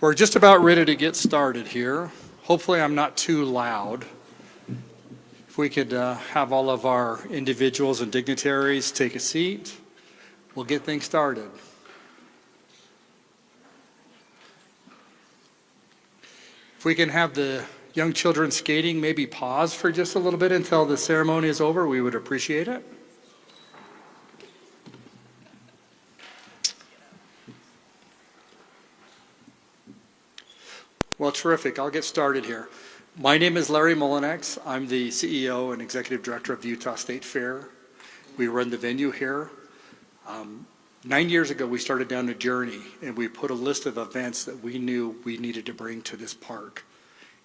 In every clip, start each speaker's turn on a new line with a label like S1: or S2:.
S1: We're just about ready to get started here. Hopefully I'm not too loud. If we could have all of our individuals and dignitaries take a seat, we'll get things started. If we can have the young children skating maybe pause for just a little bit until the ceremony is over, we would appreciate it. Well, terrific. I'll get started here. My name is Larry Mullinex. I'm the CEO and Executive Director of the Utah State Fair. We run the venue here. 9 years ago, we started down a journey, and we put a list of events that we knew we needed to bring to this park.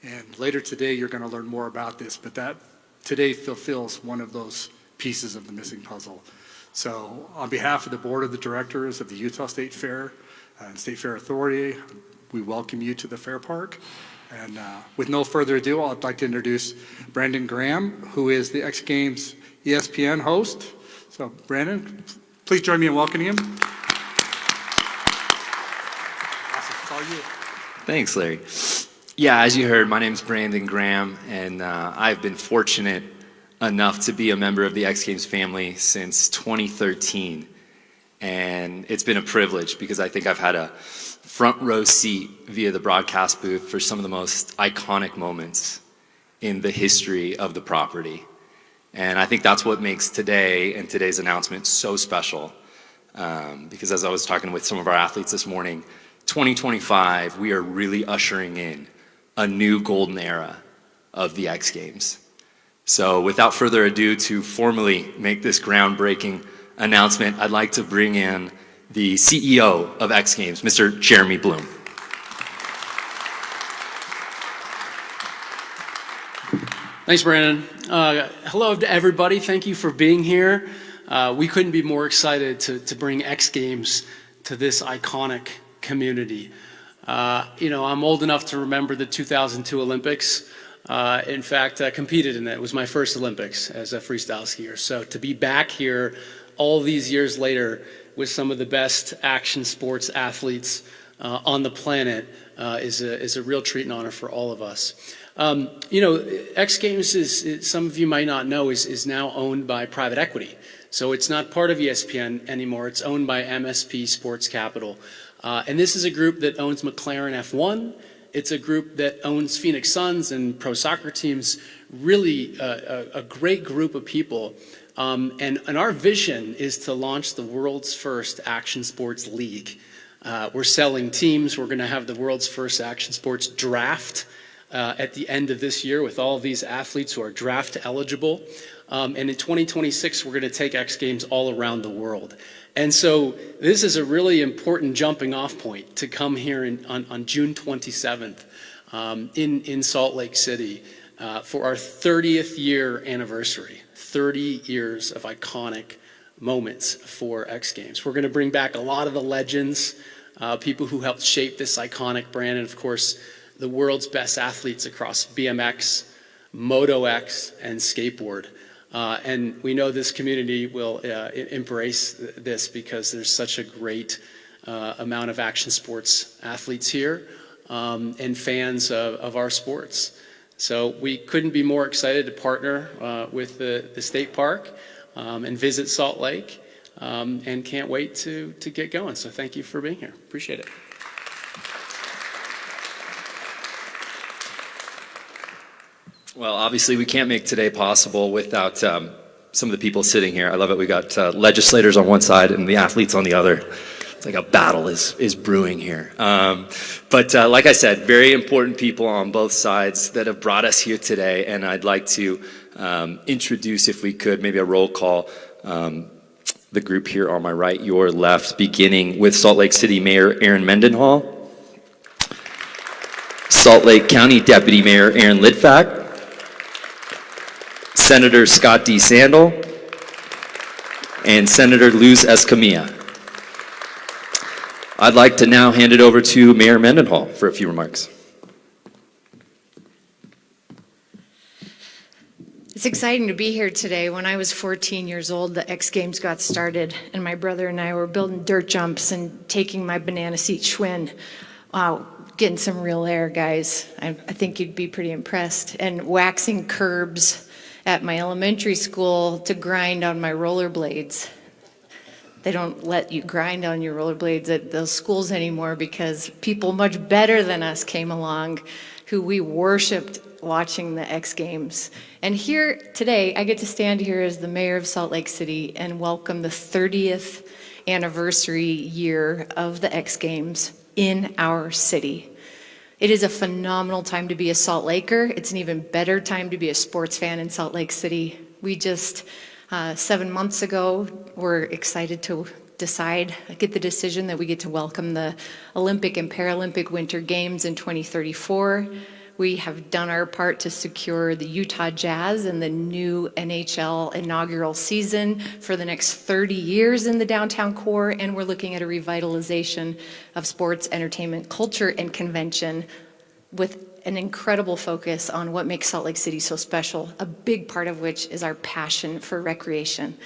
S1: And later today, you're going to learn more about this, but that today fulfills one of those pieces of the missing puzzle. So on behalf of the Board of the Directors of the Utah State Fair and State Fair Authority, we welcome you to the Fairpark. And with no further ado, I'd like to introduce Brandon Graham, who is the X Games ESPN host. So Brandon, please join me in welcoming him. Awesome. It's all you.
S2: Thanks, Larry. Yeah, as you heard, my name is Brandon Graham, and I've been fortunate enough to be a member of the X Games family since 2013. And it's been a privilege because I think I've had a front row seat via the broadcast booth for some of the most iconic moments in the history of the property. And I think that's what makes today and today's announcement so special. Because as I was talking with some of our athletes this morning, 2025, we are really ushering in a new golden era of the X Games. So without further ado, to formally make this groundbreaking announcement, I'd like to bring in the CEO of X Games, Mr. Jeremy Bloom.
S3: Thanks, Brandon. Hello to everybody. Thank you for being here. We couldn't be more excited to bring X Games to this iconic community. I'm old enough to remember the 2002 Olympics. In fact, I competed in that. It was my first Olympics as a freestyle skier. So to be back here all these years later with some of the best action sports athletes on the planet is a real treat and honor for all of us. X Games is some of you might not know, is now owned by private equity. So it's not part of ESPN anymore. It's owned by MSP Sports Capital. And this is a group that owns McLaren F1. It's a group that owns Phoenix Suns and pro soccer teams, really a great group of people. And our vision is to launch the world's first action sports league. We're selling teams. We're going to have the world's first action sports draft at the end of this year with all of these athletes who are draft eligible. And in 2026, we're going to take X Games all around the world. And so this is a really important jumping off point to come here on June 27th in Salt Lake City for our 30th year anniversary. 30 years of iconic moments for X Games. We're going to bring back a lot of the legends, people who helped shape this iconic brand, and of course, the world's best athletes across BMX, Moto X, and skateboard. And we know this community will embrace this because there's such a great amount of action sports athletes here and fans of our sports. So we couldn't be more excited to partner with the state park and visit Salt Lake and can't wait to get going. So thank you for being here. Appreciate it.
S2: Well, obviously we can't make today possible without some of the people sitting here. I love it. We got legislators on one side and the athletes on the other. It's like a battle is brewing here. But like I said, very important people on both sides that have brought us here today. And I'd like to introduce, if we could, maybe a roll call, the group here on my right, your left, beginning with Salt Lake City Mayor Aaron Mendenhall, Salt Lake County Deputy Mayor Aaron Lidfack, Senator Scott D. Sandel, and Senator Luz Escamilla. I'd like to now hand it over to Mayor Mendenhall for a few remarks.
S4: It's exciting to be here today. When I was 14 years old, the X Games got started, and my brother and I were building dirt jumps and taking my banana seat Schwinn getting some real air, guys. I think you'd be pretty impressed. And waxing curbs at my elementary school to grind on my rollerblades. They don't let you grind on your rollerblades at those schools anymore because people much better than us came along who we worshiped watching the X Games. And here today, I get to stand here as the mayor of Salt Lake City and welcome the 30th anniversary year of the X Games in our city. It is a phenomenal time to be a Salt Laker. It's an even better time to be a sports fan in Salt Lake City. We just, 7 months ago, were excited to get the decision that we get to welcome the Olympic and Paralympic Winter Games in 2034. We have done our part to secure the Utah Jazz and the new NHL inaugural season for the next 30 years in the downtown core, and we're looking at a revitalization of sports, entertainment, culture, and convention with an incredible focus on what makes Salt Lake City so special, a big part of which is our passion for recreation.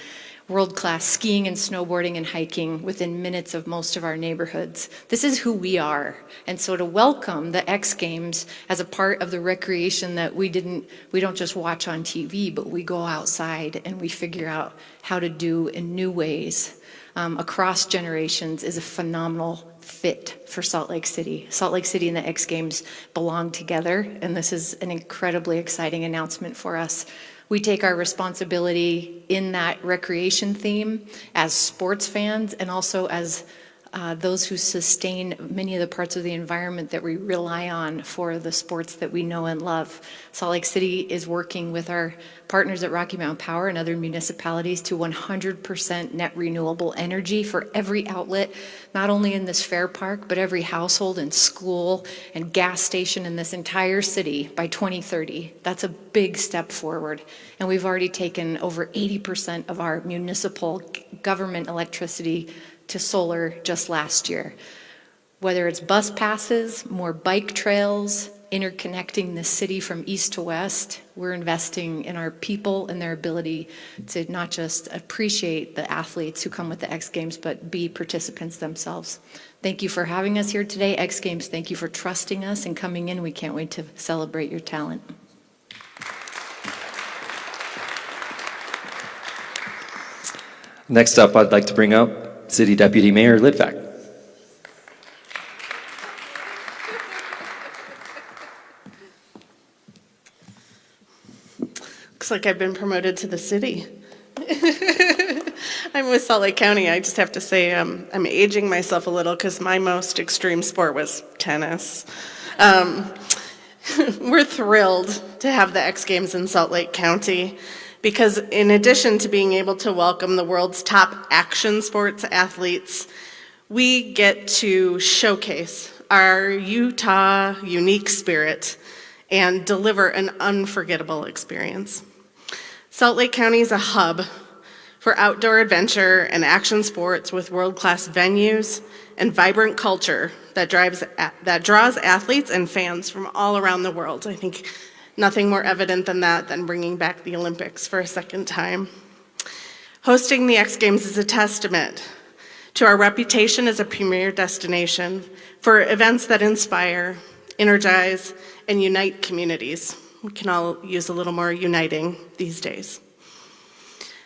S4: World-class skiing and snowboarding and hiking within minutes of most of our neighborhoods. This is who we are. And so to welcome the X Games as a part of the recreation that we don't just watch on TV, but we go outside and we figure out how to do in new ways across generations is a phenomenal fit for Salt Lake City. Salt Lake City and the X Games belong together, and this is an incredibly exciting announcement for us. We take our responsibility in that recreation theme as sports fans and also as those who sustain many of the parts of the environment that we rely on for the sports that we know and love. Salt Lake City is working with our partners at Rocky Mountain Power and other municipalities to 100% net renewable energy for every outlet, not only in this fair park, but every household and school and gas station in this entire city by 2030. That's a big step forward. And we've already taken over 80% of our municipal government electricity to solar just last year. Whether it's bus passes, more bike trails, interconnecting the city from east to west, we're investing in our people and their ability to not just appreciate the athletes who come with the X Games, but be participants themselves. Thank you for having us here today. X Games, thank you for trusting us and coming in. We can't wait to celebrate your talent.
S5: Next up, I'd like to bring up City Deputy Mayor Lidvack.
S6: Looks like I've been promoted to the city. I'm with Salt Lake County. I just have to say I'm aging myself a little because my most extreme sport was tennis. We're thrilled to have the X Games in Salt Lake County because in addition to being able to welcome the world's top action sports athletes, we get to showcase our Utah unique spirit and deliver an unforgettable experience. Salt Lake County is a hub for outdoor adventure and action sports with world-class venues and vibrant culture that draws athletes and fans from all around the world. I think nothing more evident than that than bringing back the Olympics for a second time. Hosting the X Games is a testament to our reputation as a premier destination for events that inspire, energize, and unite communities. We can all use a little more uniting these days.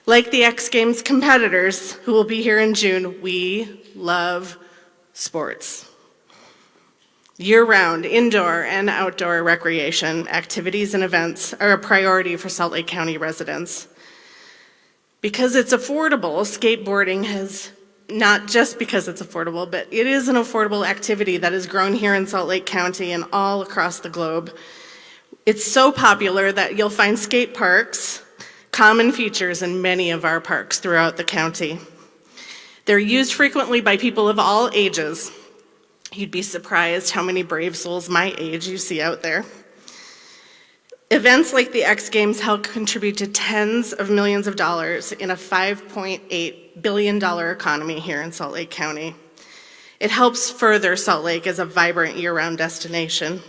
S6: Like the X Games competitors who will be here in June, we love sports. Year-round, indoor and outdoor recreation activities and events are a priority for Salt Lake County residents. Because it's affordable, skateboarding has, not just because it's affordable, but it is an affordable activity that has grown here in Salt Lake County and all across the globe. It's so popular that you'll find skate parks, common features in many of our parks throughout the county. They're used frequently by people of all ages. You'd be surprised how many brave souls my age you see out there. Events like the X Games help contribute to tens of millions of dollars in a $5.8 billion economy here in Salt Lake County. It helps further Salt Lake as a vibrant year-round destination.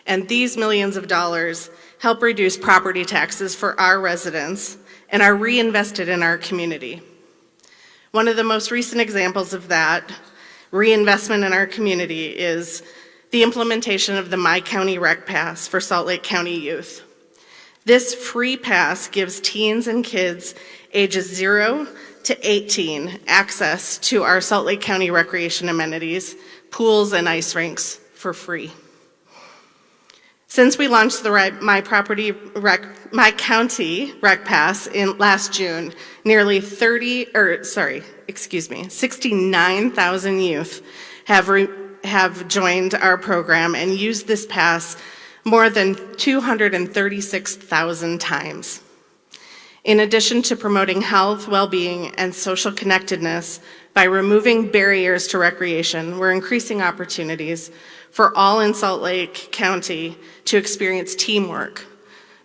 S6: And these millions of dollars help reduce property taxes for our residents and are reinvested in our community. One of the most recent examples of that reinvestment in our community is the implementation of the My County Rec Pass for Salt Lake County youth. This free pass gives teens and kids ages 0 to 18 access to our Salt Lake County recreation amenities, pools, and ice rinks for free. Since we launched the My County Rec Pass in last June, nearly 69,000 youth have joined our program and used this pass more than 236,000 times. In addition to promoting health, well-being, and social connectedness by removing barriers to recreation, we're increasing opportunities for all in Salt Lake County to experience teamwork,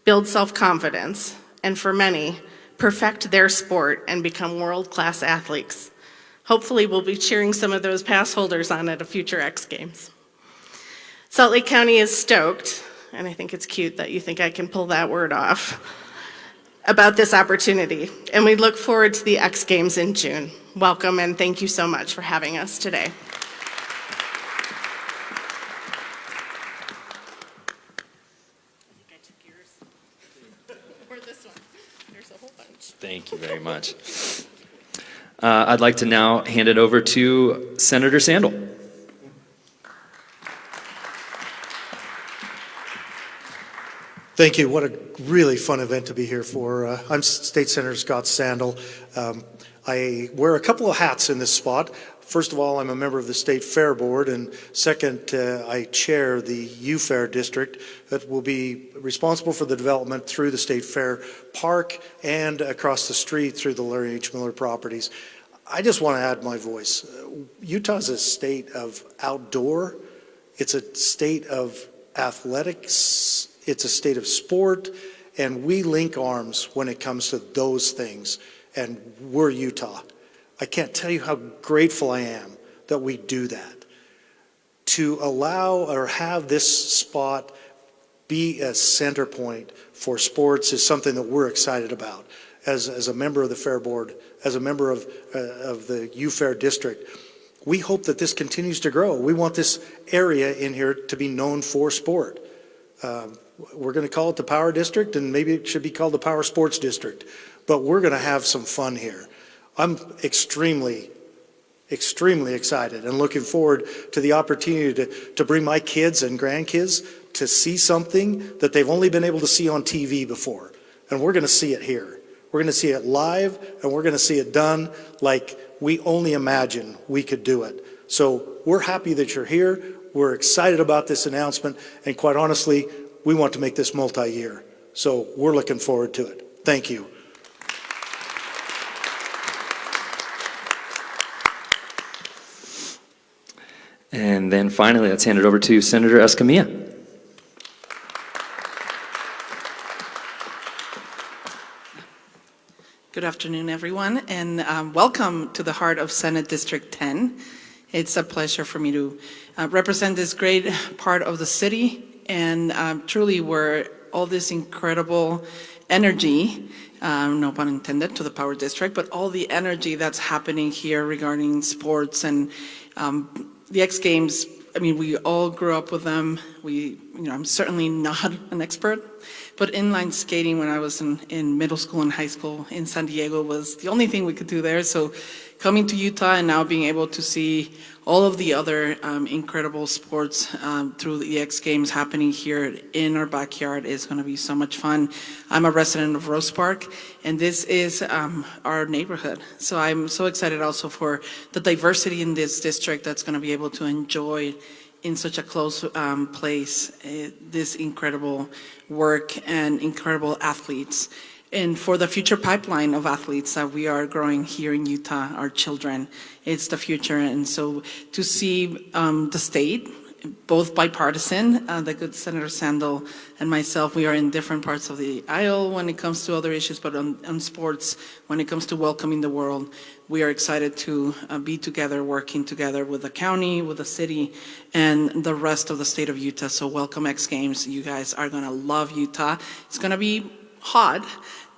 S6: build self-confidence, and for many, perfect their sport and become world-class athletes. Hopefully, we'll be cheering some of those pass holders on at a future X Games. Salt Lake County is stoked, and I think it's cute that you think I can pull that word off, about this opportunity, and we look forward to the X Games in June. Welcome, and thank you so much for having us today.
S5: Thank you very much. I'd like to now hand it over to Senator Sandel.
S7: Thank you. What a really fun event to be here for. I'm State Senator Scott Sandel. I wear a couple of hats in this spot. First of all, I'm a member of the State Fair Board, and second, I chair the U-Fair district that will be responsible for the development through the State Fair Park and across the street through the Larry H. Miller properties. I just want to add my voice. Utah's a state of outdoor. It's a state of athletics. It's a state of sport, and we link arms when it comes to those things, and we're Utah. I can't tell you how grateful I am that we do that. To allow or have this spot be a center point for sports is something that we're excited about. As a member of the Fair Board, as a member of the U-Fair district, we hope that this continues to grow. We want this area in here to be known for sport. We're going to call it the Power District, and maybe it should be called the Power Sports District, but we're going to have some fun here. I'm extremely excited and looking forward to the opportunity to bring my kids and grandkids to see something that they've only been able to see on TV before. And we're going to see it here. We're going to see it live, and we're going to see it done like we only imagine we could do it. So we're happy that you're here. We're excited about this announcement, and quite honestly, we want to make this multi-year. So we're looking forward to it. Thank you.
S5: And then finally, let's hand it over to Senator Escamilla.
S8: Good afternoon, everyone, and welcome to the heart of Senate District 10. It's a pleasure for me to represent this great part of the city, and truly where all this incredible energy, no pun intended, to the Power District, but all the energy that's happening here regarding sports and the X Games. I mean, we all grew up with them. I'm certainly not an expert, but inline skating when I was in middle school and high school in San Diego was the only thing we could do there. So coming to Utah and now being able to see all of the other incredible sports through the X Games happening here in our backyard is going to be so much fun. I'm a resident of Rose Park, and this is our neighborhood. So I'm so excited also for the diversity in this district that's going to be able to enjoy in such a close place this incredible work and incredible athletes. And for the future pipeline of athletes that we are growing here in Utah, our children, it's the future. And so to see the state, both bipartisan, the good Senator Sandel and myself, we are in different parts of the aisle when it comes to other issues, but on sports, when it comes to welcoming the world, we are excited to be together, working together with the county, with the city, and the rest of the state of Utah. So welcome X Games. You guys are going to love Utah. It's going to be hot.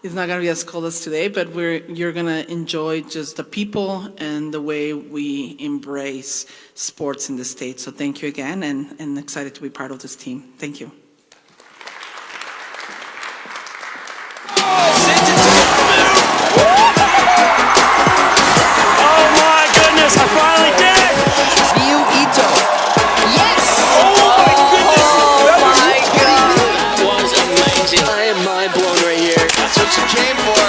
S8: It's not going to be as cold as today, but you're going to enjoy just the people and the way we embrace sports in the state. So thank you again, and excited to be part of this team. Thank you.
S9: Oh my goodness, I finally did it!
S10: Ito. Yes!
S9: Oh my goodness!
S10: Oh my God!
S9: That was amazing.
S10: I am mind blown right here. That's what you came for.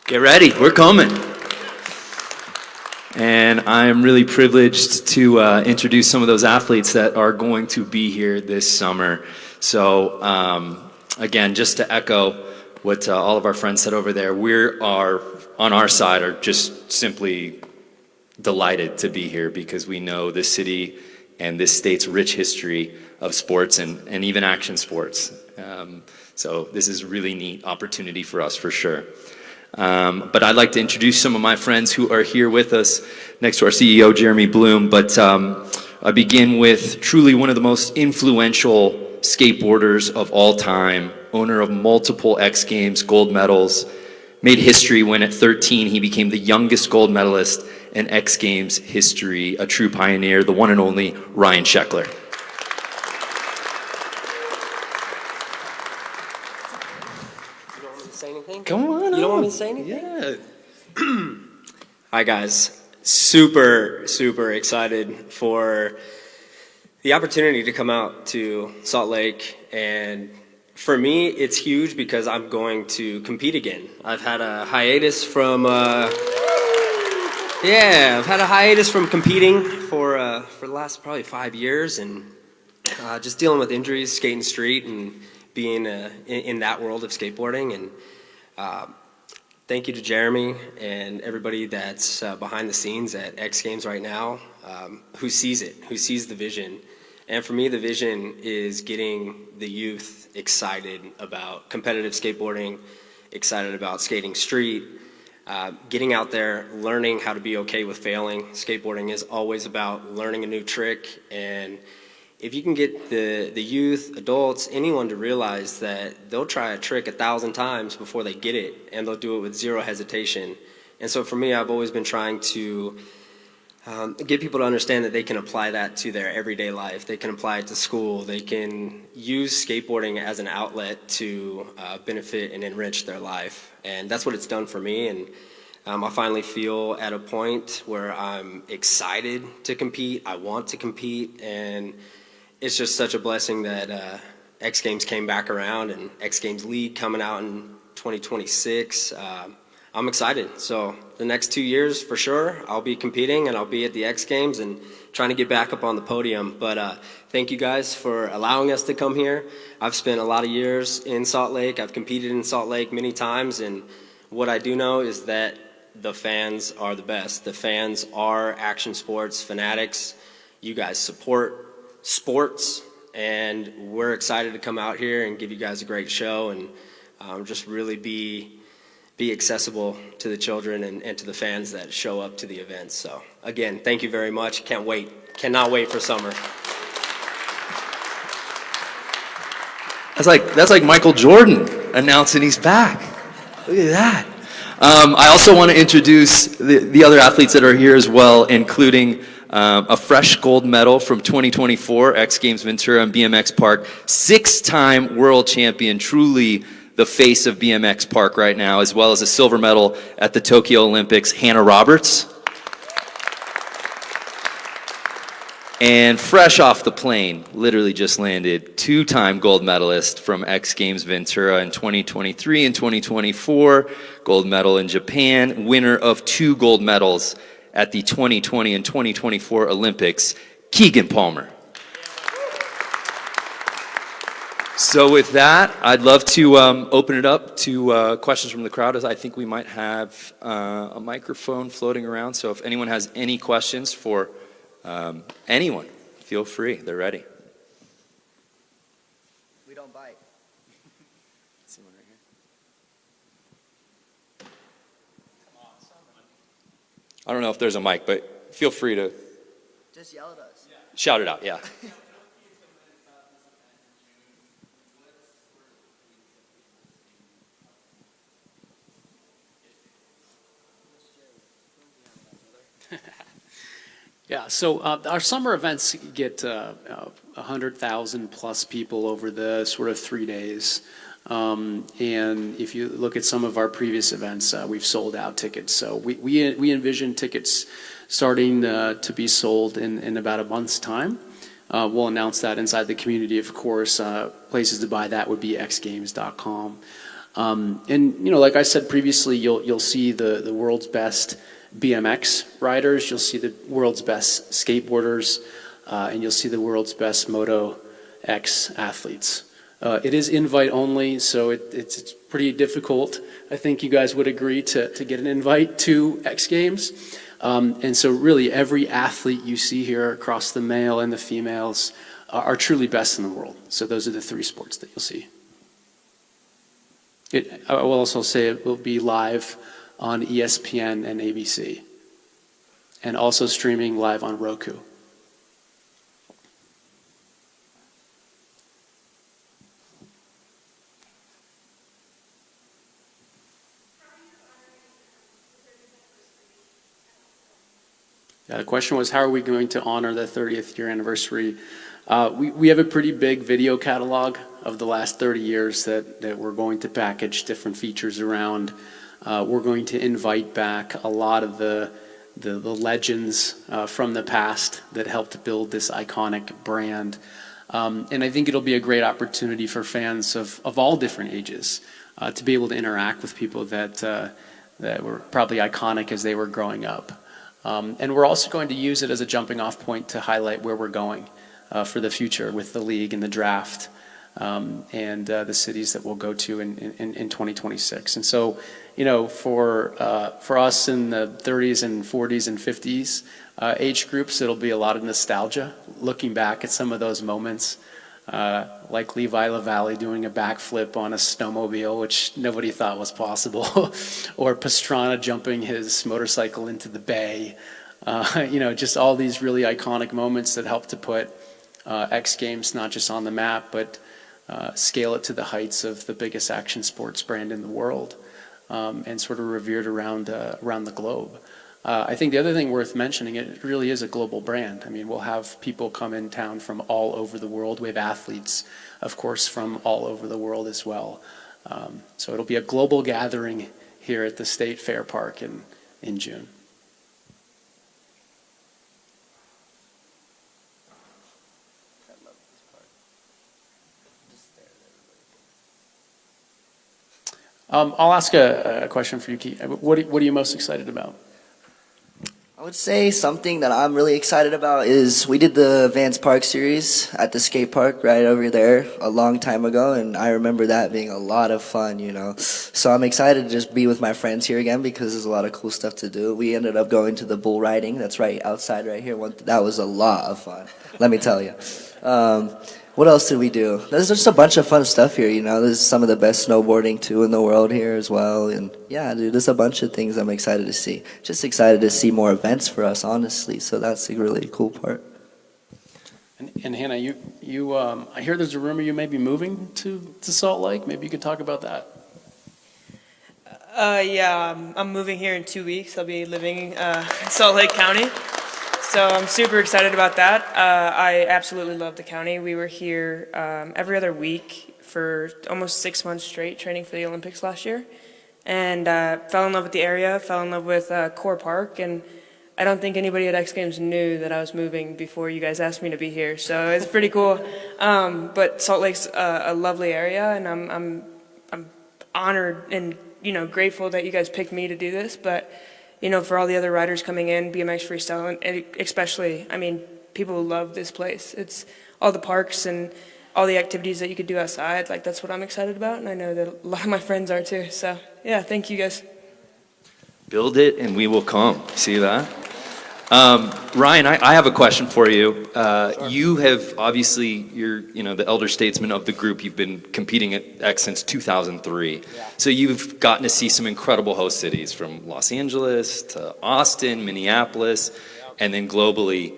S5: Get ready, we're coming. And I'm really privileged to introduce some of those athletes that are going to be here this summer. So again, just to echo what all of our friends said over there, on our side are just simply delighted to be here because we know this city and this state's rich history of sports and even action sports. So this is a really neat opportunity for us for sure. But I'd like to introduce some of my friends who are here with us next to our CEO, Jeremy Bloom. But I begin with truly one of the most influential skateboarders of all time, owner of multiple X Games gold medals, made history when at 13 he became the youngest gold medalist in X Games history, a true pioneer, the one and only Ryan Sheckler.
S10: Say anything?
S5: Come on
S10: You don't
S5: up.
S10: want me to say anything?
S5: Yeah.
S10: Hi guys, super excited for the opportunity to come out to Salt Lake, and for me it's huge because I'm going to compete again. I've had a hiatus from competing for the last probably 5 years, and just dealing with injuries, skating street, and being in that world of skateboarding. And thank you to Jeremy and everybody that's behind the scenes at X Games right now, who sees the vision. And for me, the vision is getting the youth excited about competitive skateboarding, excited about skating street, getting out there, learning how to be okay with failing. Skateboarding is always about learning a new trick, and if you can get the youth, adults, anyone to realize that they'll try a trick 1,000 times before they get it, and they'll do it with zero hesitation. And so for me, I've always been trying to get people to understand that they can apply that to their everyday life. They can apply it to school. They can use skateboarding as an outlet to benefit and enrich their life. And that's what it's done for me. And I finally feel at a point where I'm excited to compete. I want to compete, and it's just such a blessing that X Games came back around, and X Games League coming out in 2026. I'm excited. So the next 2 years, for sure, I'll be competing, and I'll be at the X Games and trying to get back up on the podium. But thank you guys for allowing us to come here. I've spent a lot of years in Salt Lake. I've competed in Salt Lake many times, and what I do know is that the fans are the best. The fans are action sports fanatics. You guys support sports, and we're excited to come out here and give you guys a great show, and just really be accessible to the children and to the fans that show up to the events. So again, thank you very much. Cannot wait for summer.
S5: That's like Michael Jordan announcing he's back. Look at that. I also want to introduce the other athletes that are here as well, including a fresh gold medal from 2024 X Games Ventura and BMX Park, 6-time world champion, truly the face of BMX Park right now, as well as a silver medal at the Tokyo Olympics, Hannah Roberts. And fresh off the plane, literally just landed, 2-time gold medalist from X Games Ventura in 2023 and 2024, gold medal in Japan, winner of 2 gold medals at the 2020 and 2024 Olympics, Keegan Palmer. So with that, I'd love to open it up to questions from the crowd, as I think we might have a microphone floating around. So if anyone has any questions for anyone, feel free. They're ready.
S10: We don't bite.
S5: I don't know if there's a mic, but feel free to
S11: Just yell at us.
S5: Shout it out, yeah.
S3: Yeah, so our summer events get 100,000 plus people over the sort of 3 days. And if you look at some of our previous events, we've sold out tickets. So we envision tickets starting to be sold in about a month's time. We'll announce that inside the community, of course. Places to buy that would be xgames.com. And, like I said previously, you'll see the world's best BMX riders, you'll see the world's best skateboarders, and you'll see the world's best Moto X athletes. It is invite only, so it's pretty difficult. I think you guys would agree to get an invite to X Games. And so really every athlete you see here across the male and the females are truly best in the world. So those are the 3 sports that you'll see. I will also say it will be live on ESPN and ABC, and also streaming live on Roku. Yeah, the question was, how are we going to honor the 30th year anniversary? We have a pretty big video catalog of the last 30 years that we're going to package different features around. We're going to invite back a lot of the legends from the past that helped build this iconic brand. And I think it'll be a great opportunity for fans of all different ages to be able to interact with people that were probably iconic as they were growing up. And we're also going to use it as a jumping off point to highlight where we're going for the future with the league and the draft and the cities that we'll go to in 2026. And so, for us in the 30s and 40s and 50s age groups, it'll be a lot of nostalgia, looking back at some of those moments, like Levi LaValle doing a backflip on a snowmobile, which nobody thought was possible, or Pastrana jumping his motorcycle into the bay. Just all these really iconic moments that help to put X Games not just on the map, but scale it to the heights of the biggest action sports brand in the world, and sort of revered around the globe. I think the other thing worth mentioning, it really is a global brand. I mean, we'll have people come in town from all over the world. We have athletes, of course, from all over the world as well. So it'll be a global gathering here at the State Fairpark in June. I'll ask a question for you, Keith. What are you most excited about?
S11: I would say something that I'm really excited about is we did the Vans Park series at the skate park right over there a long time ago, and I remember that being a lot of fun, So I'm excited to just be with my friends here again because there's a lot of cool stuff to do. We ended up going to the bull riding that's right outside right here. That was a lot of fun, let me tell you. What else did we do? There's just a bunch of fun stuff here, There's some of the best snowboarding, too, in the world here as well. And, yeah, dude, there's a bunch of things I'm excited to see. Just excited to see more events for us, honestly. So that's a really cool part.
S3: And Hannah, you I hear there's a rumor you may be moving to Salt Lake. Maybe you could talk about that.
S12: Yeah, I'm moving here in 2 weeks. I'll be living in Salt Lake County. So I'm super excited about that. I absolutely love the county. We were here every other week for almost 6 months straight training for the Olympics last year. And fell in love with the area, fell in love with Core Park. And I don't think anybody at X Games knew that I was moving before you guys asked me to be here. So it's pretty cool. But Salt Lake's a lovely area, and I'm honored and grateful that you guys picked me to do this. But for all the other riders coming in, BMX freestyle, and especially, people love this place. It's all the parks and all the activities that you could do outside. Like, that's what I'm excited about, and I know that a lot of my friends are too. So, yeah, thank you guys.
S5: Build it and we will come. See that? Ryan, I have a question for you. Sure. You have, obviously, you're the elder statesman of the group. You've been competing at X since 2003. Yeah. So you've gotten to see some incredible host cities, from Los Angeles to Austin, Minneapolis, and then globally.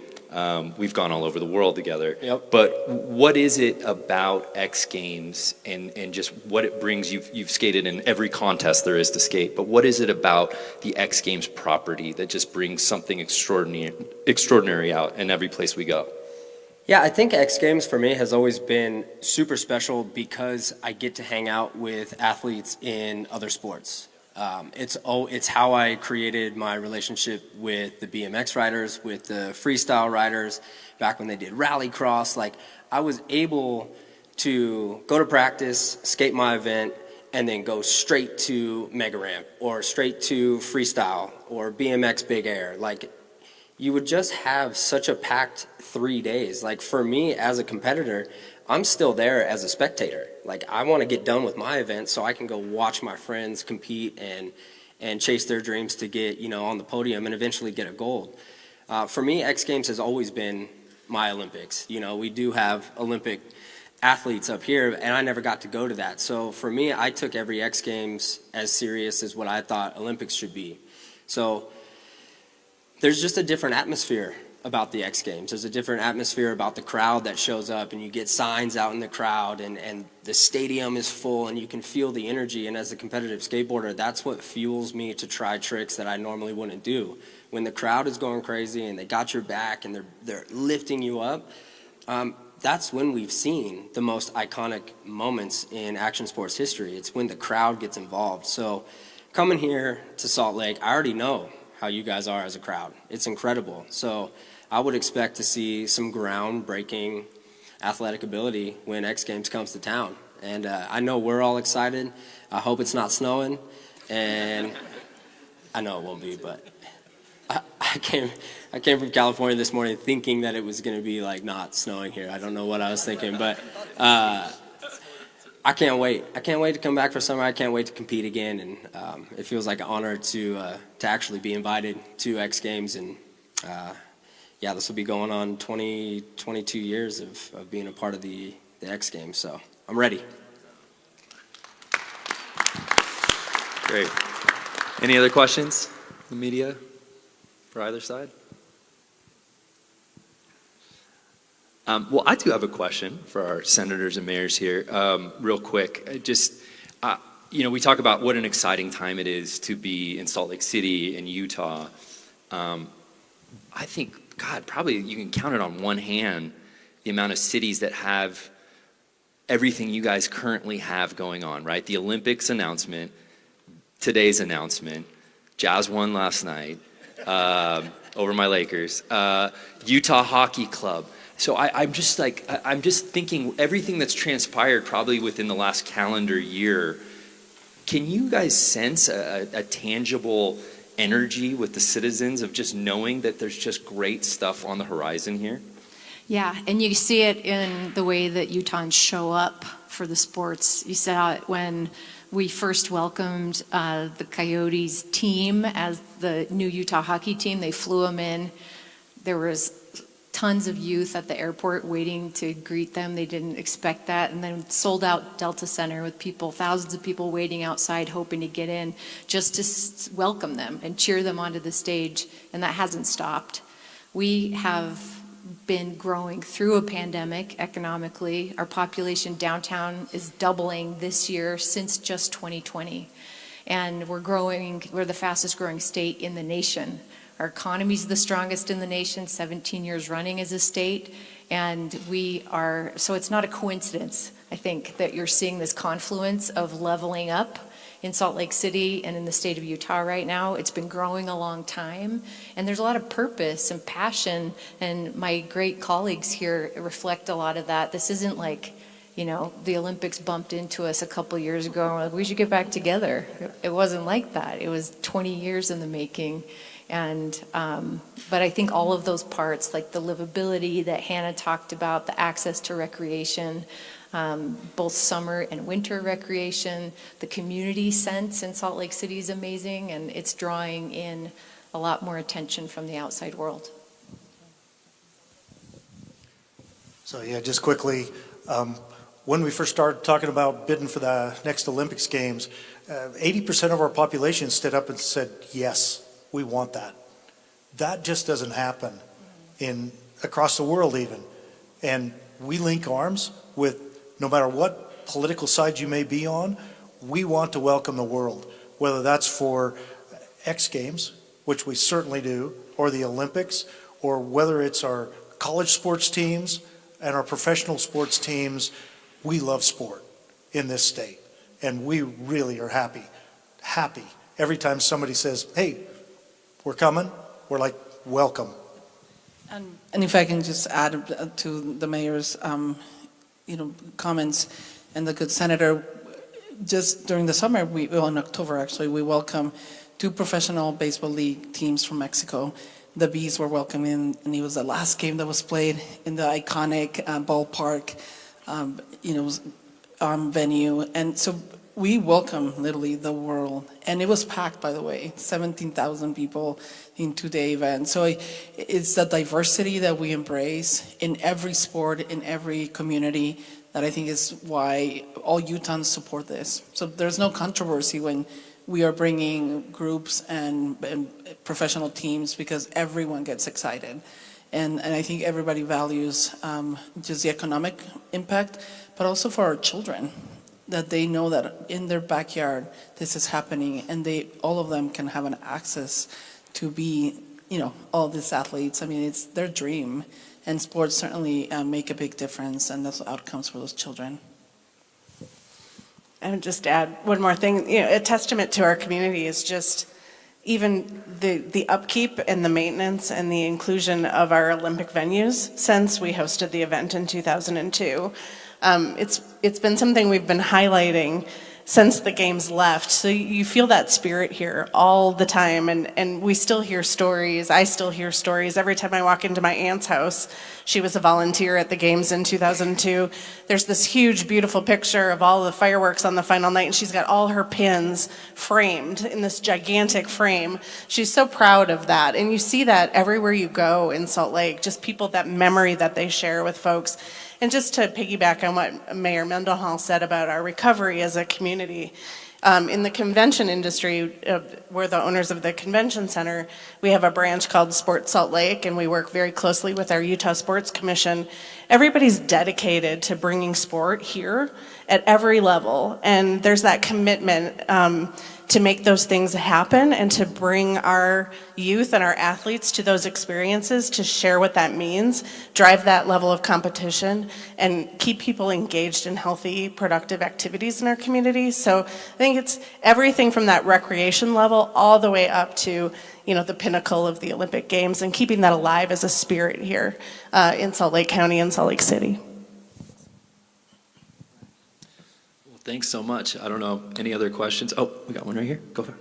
S5: We've gone all over the world together.
S10: Yep.
S5: But what is it about X Games and just what it brings? You've skated in every contest there is to skate, but what is it about the X Games property that just brings something extraordinary out in every place we go?
S10: Yeah, I think X Games for me has always been super special because I get to hang out with athletes in other sports. It's how I created my relationship with the BMX riders, with the freestyle riders, back when they did rallycross. Like, I was able to go to practice, skate my event, and then go straight to mega ramp or straight to freestyle or BMX big air. Like, you would just have such a packed 3 days. Like, for me as a competitor, I'm still there as a spectator. Like, I want to get done with my event so I can go watch my friends compete and chase their dreams to get, on the podium and eventually get a gold. For me, X Games has always been my Olympics. We do have Olympic athletes up here, and I never got to go to that. So for me, I took every X Games as serious as what I thought Olympics should be. So there's just a different atmosphere about the X Games. There's a different atmosphere about the crowd that shows up, and you get signs out in the crowd, and the stadium is full, and you can feel the energy. And as a competitive skateboarder, that's what fuels me to try tricks that I normally wouldn't do. When the crowd is going crazy and they got your back and they're lifting you up, that's when we've seen the most iconic moments in action sports history. It's when the crowd gets involved. So coming here to Salt Lake, I already know how you guys are as a crowd. It's incredible. So I would expect to see some groundbreaking athletic ability when X Games comes to town. And I know we're all excited. I hope it's not snowing. And I know it won't be, but I came from California this morning thinking that it was going to be like not snowing here. I don't know what I was thinking, but I can't wait. I can't wait to come back for summer. I can't wait to compete again, and it feels like an honor to actually be invited to X Games. And this will be going on 22 years of being a part of the X Games. So I'm ready.
S5: Great. Any other questions? The media for either side? Well, I do have a question for our senators and mayors here, real quick. We talk about what an exciting time it is to be in Salt Lake City and Utah. I think, God, probably you can count it on one hand the amount of cities that have everything you guys currently have going on, right? The Olympics announcement, today's announcement, Jazz won last night over my Lakers, Utah Hockey Club. So I'm just thinking everything that's transpired probably within the last calendar year. Can you guys sense a tangible energy with the citizens of just knowing that there's just great stuff on the horizon here?
S4: Yeah, and you see it in the way that Utahns show up for the sports. You saw it when we first welcomed the Coyotes team as the new Utah hockey team. They flew them in. There was tons of youth at the airport waiting to greet them. They didn't expect that. And then sold out Delta Center with people, thousands of people waiting outside hoping to get in just to welcome them and cheer them onto the stage. And that hasn't stopped. We have been growing through a pandemic economically. Our population downtown is doubling this year since just 2020. And we're the fastest growing state in the nation. Our economy's the strongest in the nation, 17 years running as a state, and so it's not a coincidence, I think, that you're seeing this confluence of leveling up in Salt Lake City and in the state of Utah right now. It's been growing a long time, and there's a lot of purpose and passion, and my great colleagues here reflect a lot of that. This isn't like, the Olympics bumped into us a couple years ago, and we're like, we should get back together. It wasn't like that. It was 20 years in the making. And but I think all of those parts, like the livability that Hannah talked about, the access to recreation, both summer and winter recreation, the community sense in Salt Lake City is amazing, and it's drawing in a lot more attention from the outside world.
S7: So yeah, just quickly, when we first started talking about bidding for the next Olympics Games, 80% of our population stood up and said, yes, we want that. That just doesn't happen in across the world even. And we link arms with, no matter what political side you may be on, we want to welcome the world, whether that's for X Games, which we certainly do, or the Olympics, or whether it's our college sports teams and our professional sports teams. We love sport in this state, and we really are happy every time somebody says, hey, we're coming, we're like, welcome.
S8: And if I can just add to the mayor's, comments and the good senator, just during the summer, in October actually, we welcome 2 professional baseball league teams from Mexico. The Bees were welcoming, and it was the last game that was played in the iconic ballpark, venue. And so we welcome literally the world. And it was packed, by the way, 17,000 people in 2-day event. So it's the diversity that we embrace in every sport, in every community, that I think is why all Utahns support this. So there's no controversy when we are bringing groups and professional teams, because everyone gets excited. And I think everybody values just the economic impact, but also for our children, that they know that in their backyard this is happening, and all of them can have an access to be, all these athletes. I mean, it's their dream, and sports certainly make a big difference, and those outcomes for those children.
S6: I would just add one more thing. A testament to our community is just even the upkeep and the maintenance and the inclusion of our Olympic venues since we hosted the event in 2002. It's been something we've been highlighting since the games left. So you feel that spirit here all the time, and we still hear stories. I still hear stories every time I walk into my aunt's house. She was a volunteer at the games in 2002. There's this huge, beautiful picture of all the fireworks on the final night, and she's got all her pins framed in this gigantic frame. She's so proud of that, and you see that everywhere you go in Salt Lake, just people, that memory that they share with folks. And just to piggyback on what Mayor Mendenhall said about our recovery as a community, in the convention industry, we're the owners of the convention center. We have a branch called Sports Salt Lake, and we work very closely with our Utah Sports Commission. Everybody's dedicated to bringing sport here at every level, and there's that commitment to make those things happen and to bring our youth and our athletes to those experiences, to share what that means, drive that level of competition, and keep people engaged in healthy, productive activities in our community. So I think it's everything from that recreation level all the way up to the pinnacle of the Olympic Games, and keeping that alive as a spirit here in Salt Lake County and Salt Lake City.
S5: Thanks so much. I don't know, any other questions? Oh, we got one right here. Go for it.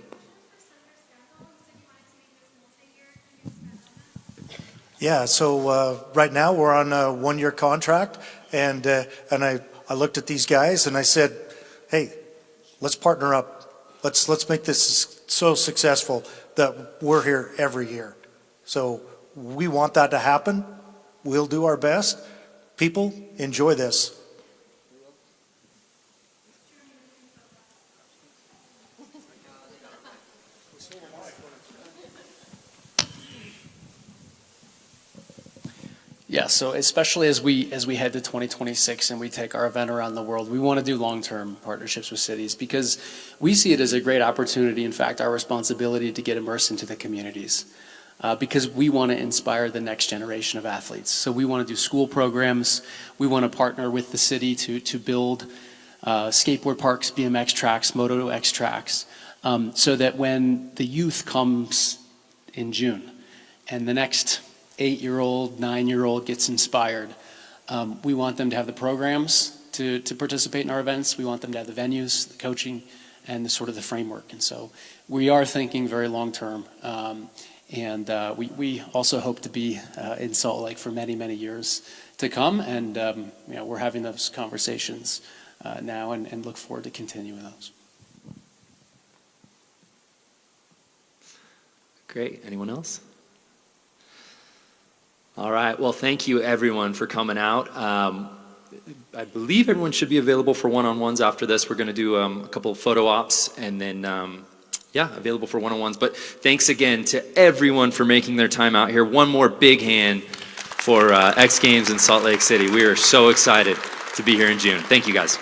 S7: Yeah, so right now we're on a 1-year contract, and I looked at these guys and I said, hey, let's partner up. Let's make this so successful that we're here every year. So we want that to happen. We'll do our best. People, enjoy this.
S3: Yeah, so especially as we head to 2026 and we take our event around the world, we want to do long-term partnerships with cities, because we see it as a great opportunity, in fact, our responsibility to get immersed into the communities, because we want to inspire the next generation of athletes. So we want to do school programs. We want to partner with the city to build skateboard parks, BMX tracks, Moto X tracks, so that when the youth comes in June and the next 8-year-old, 9-year-old gets inspired, we want them to have the programs to participate in our events. We want them to have the venues, the coaching, and the sort of the framework. And so we are thinking very long term. And we also hope to be in Salt Lake for many, many years to come. And we're having those conversations now, and look forward to continuing those.
S5: Great. Anyone else? All right. Well, thank you, everyone, for coming out. I believe everyone should be available for one-on-ones after this. We're going to do a couple of photo ops, and then, available for one-on-ones. But thanks again to everyone for making their time out here. One more big hand for X Games in Salt Lake City. We are so excited to be here in June. Thank you, guys.